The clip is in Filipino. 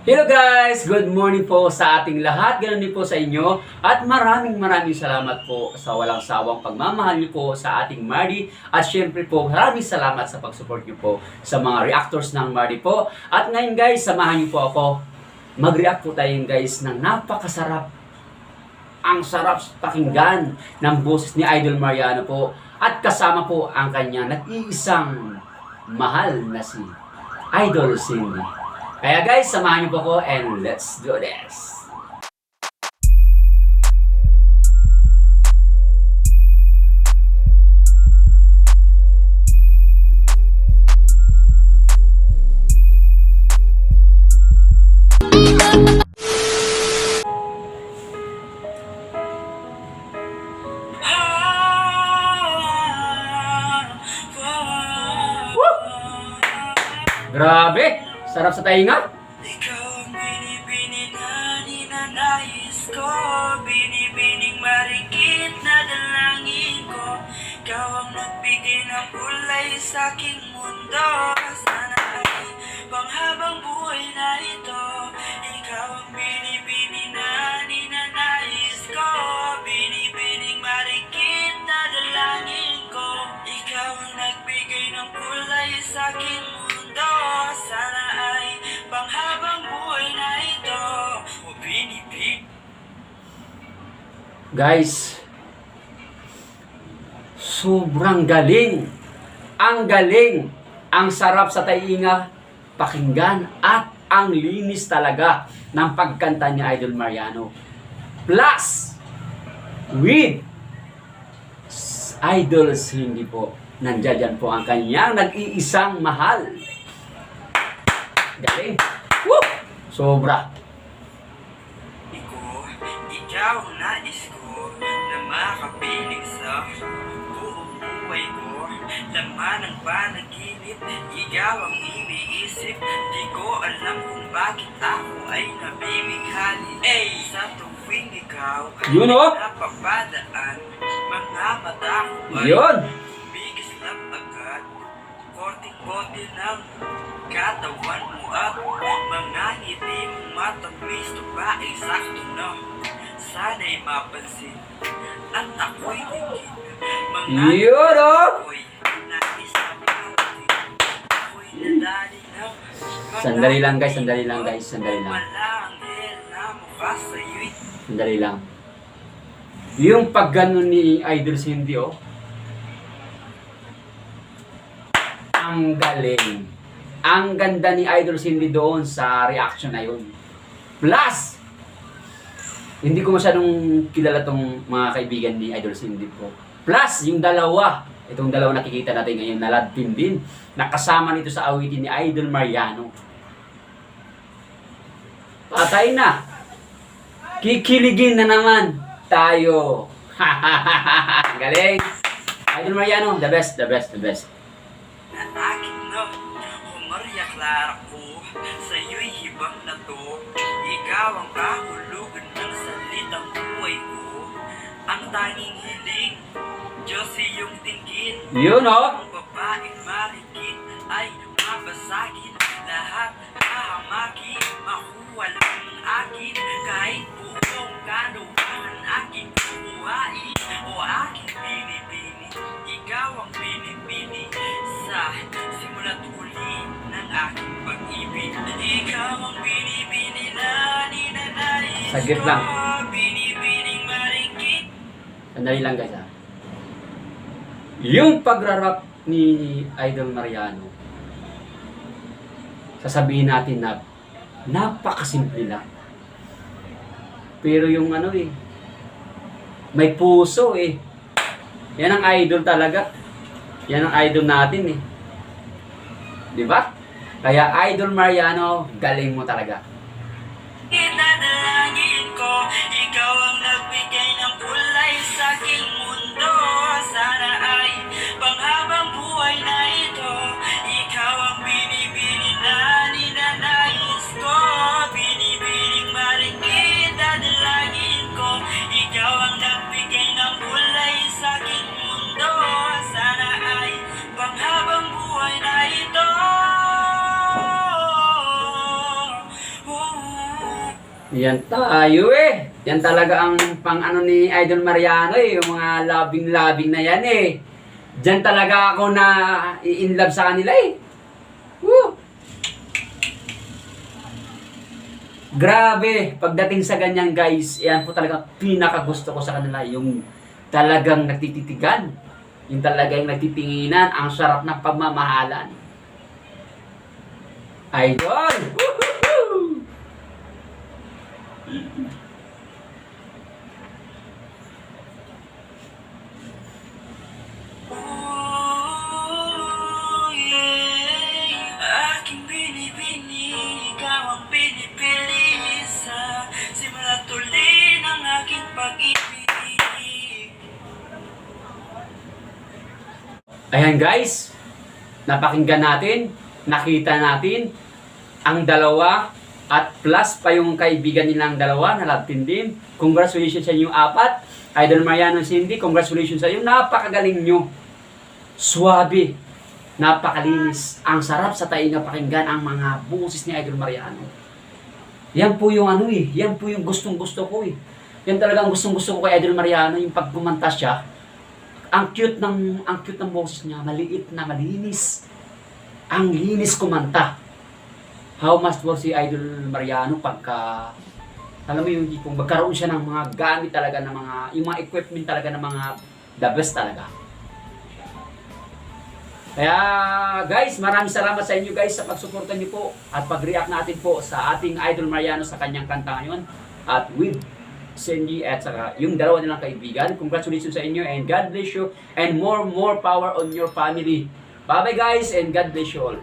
Hello guys! Good morning po sa ating lahat. Ganun din po sa inyo. At maraming salamat po sa walang sawang pagmamahal niyo po sa ating Mardi. At syempre po, maraming salamat sa pag-support niyo po sa mga reactors ng Mardi po. At ngayon guys, samahan niyo po ako. Mag-react po tayo guys ng napakasarap. Ang sarap pakinggan ng boses ni Idol Mariano po. At kasama po ang kanya nag-iisang mahal na si Idol Cindy. Kaya guys, samahan niyo po ko and let's do this! Grabe! Sarap sa tainga! Ikaw ang binibini na ninanais ko, binibining marikit na dalangin ko. Ikaw ang nagbigay ng kulay sa aking mundo. Sana ay panghabang buhay na ito. Ikaw ang binibini na ninanais ko, binibining marikit na dalangin ko. Ikaw ang nagbigay ng kulay sa aking mundo. Sana ay panghabang buhay na ito. O binibig. Guys, sobrang galing. Ang galing. Ang sarap sa tainga pakinggan at ang linis talaga ng pagkanta ni Idol Mariano. Plus, with Idol Cindy po. Nandiyan po ang kanyang nag-iisang mahal. Galing. Woo! Sobra. Ikaw ang nais ko na makapiling sa buong buhay ko. Laman ng panaginip, ikaw ang iniisip. Di ko alam kung bakit ako ay nabibighalin. Sa tuwing ikaw Yun, oh! napapadaan, mga mata ko ay Yun! bigis na agad. Korting-korte ng katawan mo at mga ngiti mong matamis to ba ay sakto na. Sana'y mapansin at ako'y tingin. Mga Yun, oh! ako'y nais na parating. Ako'y nadali ng mga Sandali lang guys, sandali lang guys, sandali lang. Malanghel na mukha sa'yo'y Sandali lang. Yung pagganon ni Idol Cindy, oh. Ang galing. Ang ganda ni Idol Cindy doon sa reaction na yun. Plus, hindi ko masyadong kilala tong mga kaibigan ni Idol Cindy po. Plus, yung dalawa, itong dalawa nakikita natin ngayon na love team din, nakasama nito sa awitin ni Idol Mariano. Patay na. Kikiligin na naman tayo. Galing. Idol Mariano, the best, the best, the best. na akin na. O Maria Clara ko, sa'yo'y hibang na to. Ikaw ang kahulugan ng salitang buhay ko. Ang tanging hiling, Diyos iyong tingin. Yun, oh. Ang babaeng marikit ay mabasagin. Lahat kahamakin, makuha lang akin. Kahit buong kanuhan aking kukuhain. O aking binibini, ikaw ang binibini. Sa simula't huli ng aking pag-ibig. Ikaw ang binibini na ninanais ko. Saglit lang. Binibining marikit. Sandali lang guys, ha. Yung pagrarap ni Idol Mariano, sasabihin natin na napakasimple lang. Pero yung ano may puso Yan ang idol talaga. Yan ang idol natin Di ba? Kaya Idol Mariano, galing mo talaga. Itatalaangin ko, ikaw ang nagbigay ng kulay sa aking mundo. Sana ay panghabang buhay na ito. Ikaw ang binibini na ninanais ko. Binibining marikit, dadalangin ko. Ikaw ang nagbigay ng kulay sa aking mundo. Sana ay panghabang buhay na ito. Oh, Yan tayo eh. Yan talaga ang pang ano ni Idol Mariano eh. Yung mga labing-labing na yan eh. Diyan talaga ako na in love sa kanila eh. Woo! Grabe, pagdating sa ganyan guys, yan po talaga pinakagusto ko sa kanila. Yung talagang nagtititigan. Yung talagang nagtitinginan. Ang sarap ng pagmamahalan. Idol! Woohoo! Oh, yeah. Aking binibini, ikaw ang pinipili sa simula tuloy ng aking pag-ibig. Ayan guys, napakinggan natin, nakita natin ang dalawa at plus pa yung kaibigan nilang dalawa na love team din. Congratulations sa inyong apat. Idol Mariano Cindy, congratulations sa iyo. Napakagaling nyo. Suwabe. Napakalinis. Ang sarap sa tainga pakinggan ang mga boses ni Idol Mariano. Yan po yung ano eh. Yan po yung gustong gusto ko eh. Yan talaga ang gustong gusto ko kay Idol Mariano. Yung pag kumanta siya, ang cute ng boses niya, maliit na malinis. Ang linis kumanta. How much was si Idol Mariano pagka, alam mo yung tipong magkaroon siya ng mga gamit talaga ng mga, yung mga equipment talaga ng mga the best talaga. Kaya guys, maraming salamat sa inyo guys sa pagsuporta niyo po at pag-react natin po sa ating Idol Mariano sa kanyang kanta ngayon at with Cindy at saka yung dalawa nilang kaibigan. Congratulations sa inyo and God bless you and more power on your family. Bye bye guys and God bless you all.